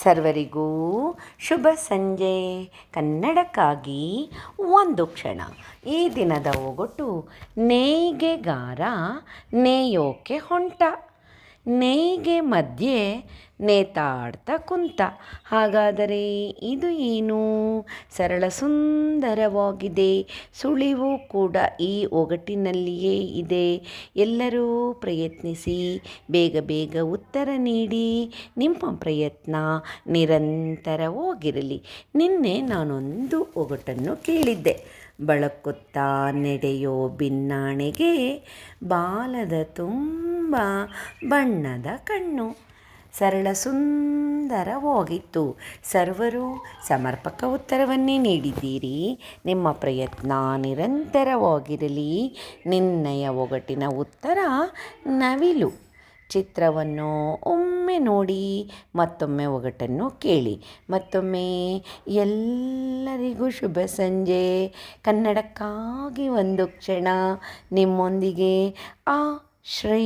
ಸರ್ವರಿಗೂ ಶುಭ ಸಂಜೆ. ಕನ್ನಡಕ್ಕಾಗಿ ಒಂದು ಕ್ಷಣ. ಈ ದಿನದ ಒಗಟು: ನೇಯ್ಗೆಗಾರ ನೇಯೋಕೆ ಹೊಂಟ, ನೇಯ್ಗೆ ಮಧ್ಯೆ ನೇತಾಡ್ತಾ ಕುಂತ. ಹಾಗಾದರೆ ಇದು ಏನು? ಸರಳ ಸುಂದರವಾಗಿದೆ. ಸುಳಿವು ಕೂಡ ಈ ಒಗಟಿನಲ್ಲಿಯೇ ಇದೆ. ಎಲ್ಲರೂ ಪ್ರಯತ್ನಿಸಿ, ಬೇಗ ಬೇಗ ಉತ್ತರ ನೀಡಿ. ನಿಮ್ಮ ಪ್ರಯತ್ನ ನಿರಂತರವಾಗಿರಲಿ. ನಿನ್ನೆ ನಾನೊಂದು ಒಗಟನ್ನು ಕೇಳಿದ್ದೆ. ಬಳಕುತ್ತಾ ನಡೆಯೋ ಬಿನ್ನಾಣೆಗೆ ಬಾಲದ ತುಂಬ ಬಣ್ಣದ ಕಣ್ಣು. ಸರಳ ಸುಂದರವಾಗಿತ್ತು. ಸರ್ವರು ಸಮರ್ಪಕ ಉತ್ತರವನ್ನೇ ನೀಡಿದ್ದೀರಿ. ನಿಮ್ಮ ಪ್ರಯತ್ನ ನಿರಂತರವಾಗಿರಲಿ. ನಿನ್ನೆಯ ಒಗಟಿನ ಉತ್ತರ ನವಿಲು. ಚಿತ್ರವನ್ನು ಒಮ್ಮೆ ನೋಡಿ, ಮತ್ತೊಮ್ಮೆ ಒಗಟನ್ನು ಕೇಳಿ. ಮತ್ತೊಮ್ಮೆ ಎಲ್ಲರಿಗೂ ಶುಭ ಸಂಜೆ. ಕನ್ನಡಕ್ಕಾಗಿ ಒಂದು ಕ್ಷಣ. ನಿಮ್ಮೊಂದಿಗೆ ಆ ಶ್ರೀ.